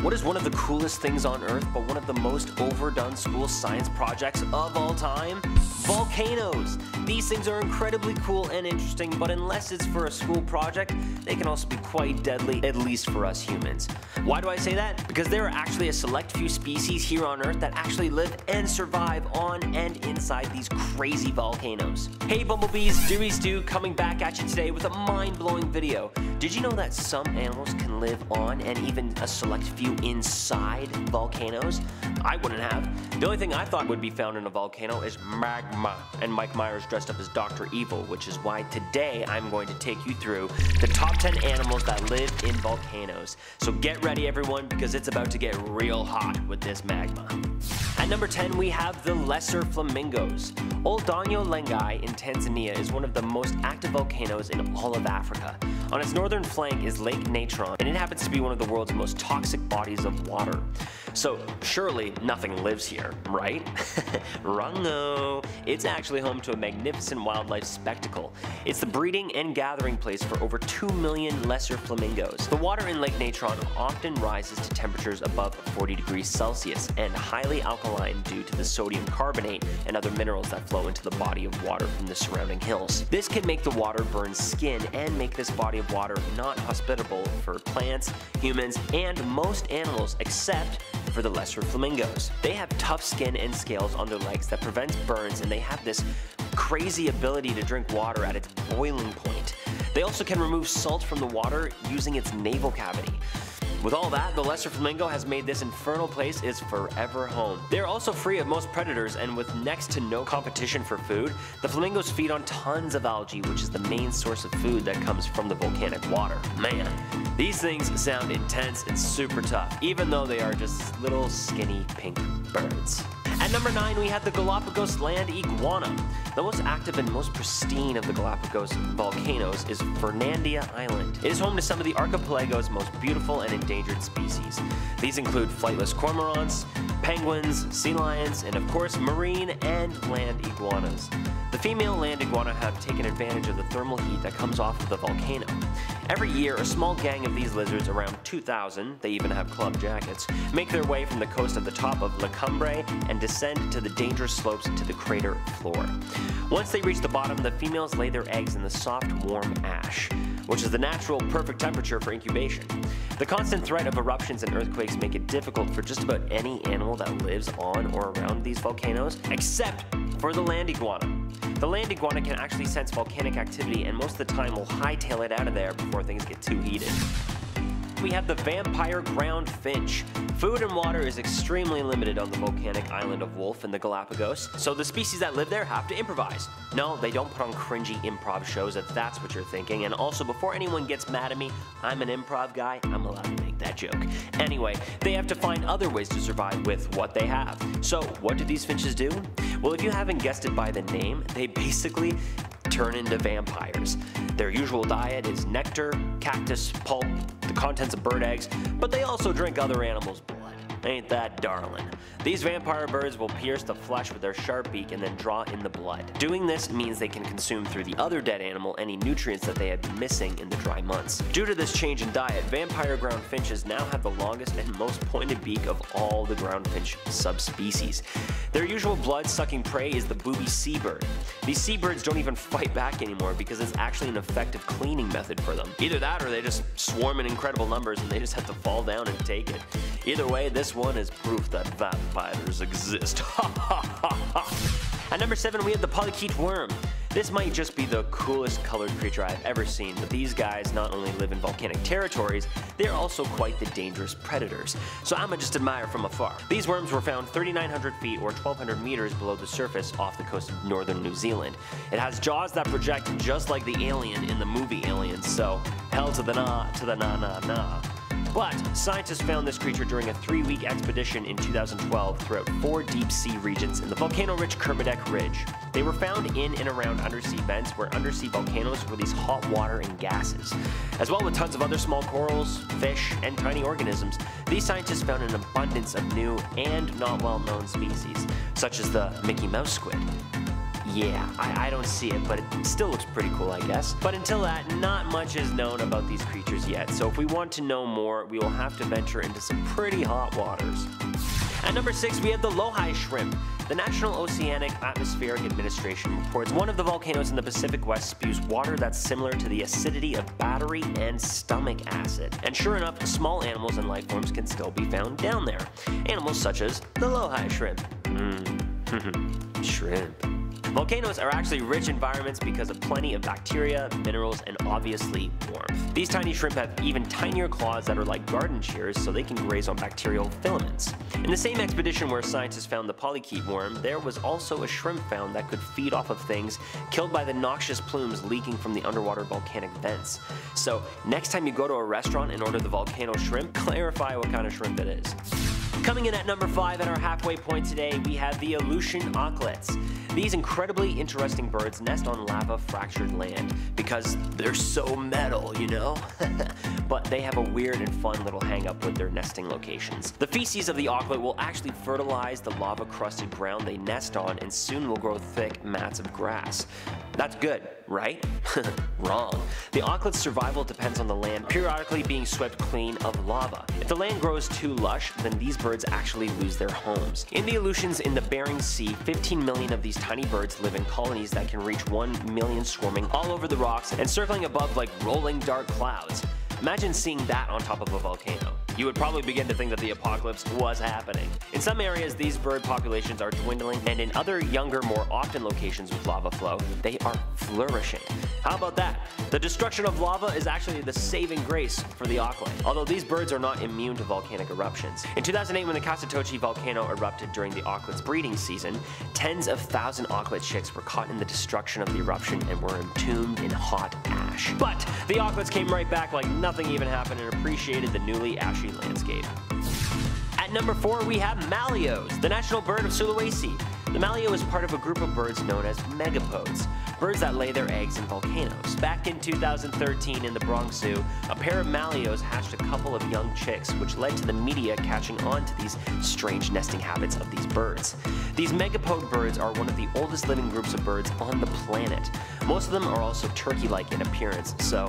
What is one of the coolest things on Earth, but one of the most overdone school science projects of all time? Volcanoes! These things are incredibly cool and interesting, but unless it's for a school project, they can also be quite deadly, at least for us humans. Why do I say that? Because there are actually a select few species here on Earth that actually live and survive on and inside these crazy volcanoes. Hey bumblebees, Dewey Stew coming back at you today with a mind-blowing video. Did you know that some animals can live on and even a select few inside volcanoes? I wouldn't have. The only thing I thought would be found in a volcano is magma, and Mike Myers dressed up as Dr. Evil, which is why today I'm going to take you through the top 10 animals that live in volcanoes. So get ready everyone, because it's about to get real hot with this magma. At number 10 we have the lesser flamingos. Old Danyo Lengai in Tanzania is one of the most active volcanoes in all of Africa. On its northern flank is Lake Natron, and it happens to be one of the world's most toxic bodies of water. So surely nothing lives here, right? Wrong-o. It's actually home to a magnificent wildlife spectacle. It's the breeding and gathering place for over 2 million lesser flamingos. The water in Lake Natron often rises to temperatures above 40 degrees Celsius and highly alkaline due to the sodium carbonate and other minerals that flow into the body of water from the surrounding hills. This can make the water burn skin and make this body of water not hospitable for plants, humans, and most animals except for the lesser flamingos. They have tough skin and scales on their legs that prevents burns, and they have this crazy ability to drink water at its boiling point. They also can remove salt from the water using its navel cavity. With all that, the lesser flamingo has made this infernal place its forever home. They are also free of most predators, and with next to no competition for food, the flamingos feed on tons of algae, which is the main source of food that comes from the volcanic water. Man, these things sound intense and super tough, even though they are just little skinny pink birds. At number 9 we have the Galapagos land iguana. The most active and most pristine of the Galapagos volcanoes is Fernandina Island. It is home to some of the archipelago's most beautiful and endangered species. These include flightless cormorants, penguins, sea lions, and of course marine and land iguanas. The female land iguana have taken advantage of the thermal heat that comes off of the volcano. Every year, a small gang of these lizards, around 2,000, they even have club jackets, make their way from the coast at the top of La Cumbre and descend to the dangerous slopes to the crater floor. Once they reach the bottom, the females lay their eggs in the soft, warm ash, which is the natural, perfect temperature for incubation. The constant threat of eruptions and earthquakes make it difficult for just about any animal that lives on or around these volcanoes, except for the land iguana. The land iguana can actually sense volcanic activity and most of the time will hightail it out of there before things get too heated. We have the vampire ground finch. Food and water is extremely limited on the volcanic island of Wolf in the Galapagos, so the species that live there have to improvise. No, they don't put on cringy improv shows if that's what you're thinking, and also before anyone gets mad at me, I'm an improv guy, I'm allowed to make that joke. Anyway, they have to find other ways to survive with what they have. So what do these finches do? Well, if you haven't guessed it by the name, they basically turn into vampires. Their usual diet is nectar, cactus, pulp, the contents of bird eggs, but they also drink other animals' blood. Ain't that darling? These vampire birds will pierce the flesh with their sharp beak and then draw in the blood. Doing this means they can consume through the other dead animal any nutrients that they had been missing in the dry months. Due to this change in diet, vampire ground finches now have the longest and most pointed beak of all the ground finch subspecies. Their usual blood-sucking prey is the booby seabird. These seabirds don't even fight back anymore because it's actually an effective cleaning method for them. Either that or they just swarm in incredible numbers and they just have to fall down and take it. Either way, this one is proof that vampires exist. At number 7 we have the Polychaete Worm. This might just be the coolest colored creature I've ever seen, but these guys not only live in volcanic territories, they are also quite the dangerous predators. So I'ma just admire from afar. These worms were found 3,900 feet or 1,200 meters below the surface off the coast of northern New Zealand. It has jaws that project just like the alien in the movie Aliens, so hell to the nah, to the nah nah nah. But scientists found this creature during a 3-week expedition in 2012 throughout 4 deep sea regions in the volcano-rich Kermadec Ridge. They were found in and around undersea vents where undersea volcanoes release hot water and gases. As well with tons of other small corals, fish, and tiny organisms, these scientists found an abundance of new and not well-known species, such as the Mickey Mouse squid. Yeah, I don't see it, but it still looks pretty cool, I guess. But until that, not much is known about these creatures yet, so if we want to know more, we will have to venture into some pretty hot waters. At number 6, we have the Loihi Shrimp. The National Oceanic Atmospheric Administration reports one of the volcanoes in the Pacific West spews water that's similar to the acidity of battery and stomach acid. And sure enough, small animals and life forms can still be found down there. Animals such as the Loihi Shrimp. Shrimp. Volcanoes are actually rich environments because of plenty of bacteria, minerals, and obviously warmth. These tiny shrimp have even tinier claws that are like garden shears, so they can graze on bacterial filaments. In the same expedition where scientists found the Polychaete worm, there was also a shrimp found that could feed off of things killed by the noxious plumes leaking from the underwater volcanic vents. So next time you go to a restaurant and order the volcano shrimp, clarify what kind of shrimp it is. Coming in at number 5 at our halfway point today, we have the Aleutian Auklets. These incredibly interesting birds nest on lava-fractured land because they're so metal, you know? But they have a weird and fun little hang-up with their nesting locations. The feces of the auklet will actually fertilize the lava-crusted ground they nest on and soon will grow thick mats of grass. That's good, right? Wrong. The auklet's survival depends on the land periodically being swept clean of lava. If the land grows too lush, then these birds actually lose their homes. In the Aleutians in the Bering Sea, 15 million of these tiny birds live in colonies that can reach 1 million, swarming all over the rocks and circling above like rolling dark clouds. Imagine seeing that on top of a volcano. You would probably begin to think that the apocalypse was happening. In some areas, these bird populations are dwindling, and in other younger, more often locations with lava flow, they are flourishing. How about that? The destruction of lava is actually the saving grace for the auklet, although these birds are not immune to volcanic eruptions. In 2008, when the Casatoche volcano erupted during the auklet's breeding season, tens of thousands auklet chicks were caught in the destruction of the eruption and were entombed in hot ash. But the auklets came right back like nothing even happened and appreciated the newly ashy landscape. At number 4, we have Maleos, the national bird of Sulawesi. The maleo is part of a group of birds known as megapodes, birds that lay their eggs in volcanoes. Back in 2013 in the Bronx Zoo, a pair of maleos hatched a couple of young chicks, which led to the media catching on to these strange nesting habits of these birds. These megapode birds are one of the oldest living groups of birds on the planet. Most of them are also turkey-like in appearance, so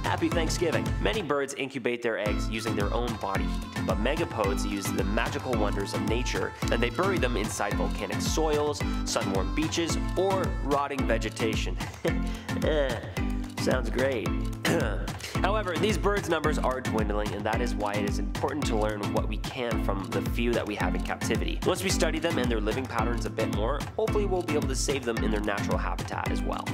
happy Thanksgiving. Many birds incubate their eggs using their own body heat, but megapodes use the magical wonders of nature, and they bury them inside volcanic soils, sun-warmed beaches, or rotting vegetation. Sounds great. However, these birds' numbers are dwindling, and that is why it is important to learn what we can from the few that we have in captivity. Once we study them and their living patterns a bit more, hopefully we'll be able to save them in their natural habitat as well.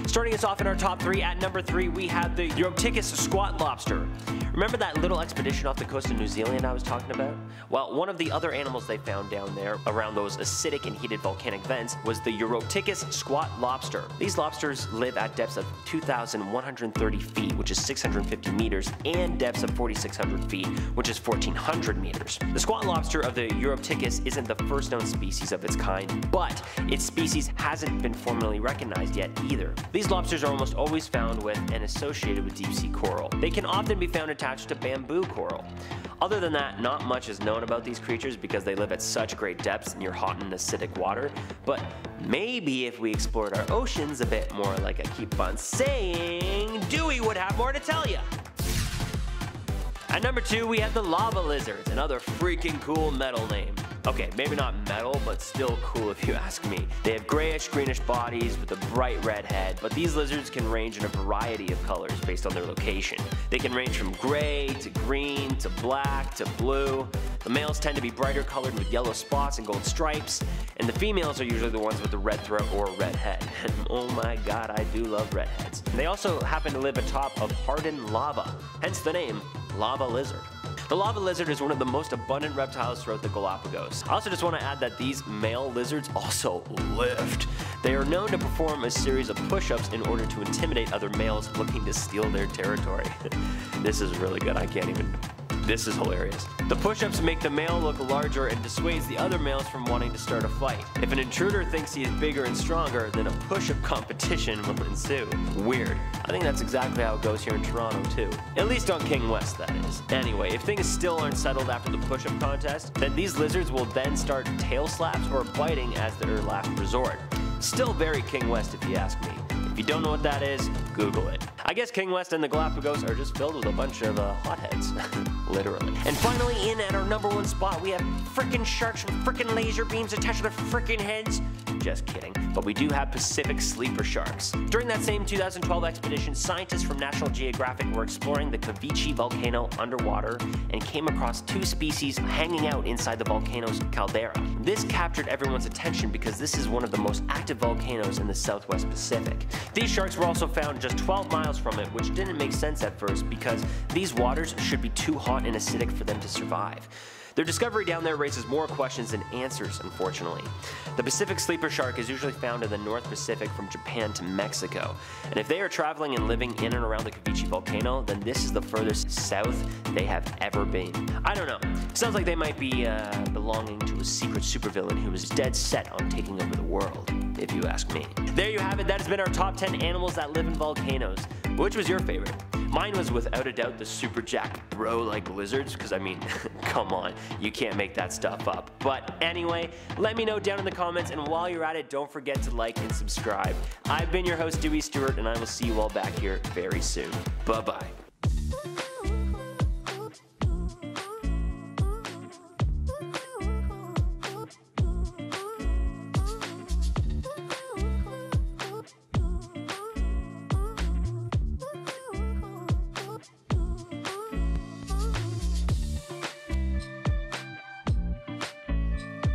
Starting us off in our top 3, at number 3 we have the Uroptychus squat lobster. Remember that little expedition off the coast of New Zealand I was talking about? Well, one of the other animals they found down there around those acidic and heated volcanic vents was the Uroptychus squat lobster. These lobsters live at depths of 2,130 feet, which is 650 meters, and depths of 4,600 feet, which is 1,400 meters. The squat lobster of the Uroptychus isn't the first known species of its kind, but its species hasn't been formally recognized yet either. These lobsters are almost always found with and associated with deep sea coral. They can often be found attached to bamboo coral. Other than that, not much is known about these creatures because they live at such great depths near hot and acidic water, but maybe if we explored our oceans a bit more, like I keep on saying, Dewey would have more to tell you. At number 2, we have the lava lizards, another freaking cool metal name. Okay, maybe not metal, but still cool if you ask me. They have grayish-greenish bodies with a bright red head, but these lizards can range in a variety of colors based on their location. They can range from gray to green to black to blue. The males tend to be brighter colored with yellow spots and gold stripes, and the females are usually the ones with the red throat or red head. And oh my god, I do love redheads. And they also happen to live atop of hardened lava, hence the name lava lizard. The lava lizard is one of the most abundant reptiles throughout the Galapagos. I also just want to add that these male lizards also lift. They are known to perform a series of push-ups in order to intimidate other males looking to steal their territory. This is really good, I can't even This is hilarious. The push-ups make the male look larger and dissuades the other males from wanting to start a fight. If an intruder thinks he is bigger and stronger, then a push-up competition will ensue. Weird. I think that's exactly how it goes here in Toronto too. At least on King West, that is. Anyway, if things still aren't settled after the push-up contest, then these lizards will then start tail slaps or biting as their last resort. Still very King West if you ask me. If you don't know what that is, Google it. I guess King West and the Galapagos are just filled with a bunch of hotheads. Literally. And finally, in at our #1 spot, we have frickin' sharks with frickin' laser beams attached to their frickin' heads. Just kidding. But we do have Pacific sleeper sharks. During that same 2012 expedition, scientists from National Geographic were exploring the Volcanoes volcano underwater and came across 2 species hanging out inside the volcano's caldera. This captured everyone's attention because this is one of the most active volcanoes in the Southwest Pacific. These sharks were also found just 12 miles from it, which didn't make sense at first because these waters should be too hot and acidic for them to survive. Their discovery down there raises more questions than answers, unfortunately. The Pacific sleeper shark is usually found in the North Pacific from Japan to Mexico, and if they are traveling and living in and around the Volcanoes volcano, then this is the furthest south they have ever been. I don't know. Sounds like they might be belonging to a secret supervillain who is dead set on taking over the world, if you ask me. There you have it. That has been our top 10 animals that live in volcanoes. Which was your favorite? Mine was without a doubt the super jacked bro-like lizards, because I mean, come on, you can't make that stuff up. But anyway, let me know down in the comments, and while you're at it, don't forget to like and subscribe. I've been your host, Dewey Stewart, and I will see you all back here very soon. Bye-bye.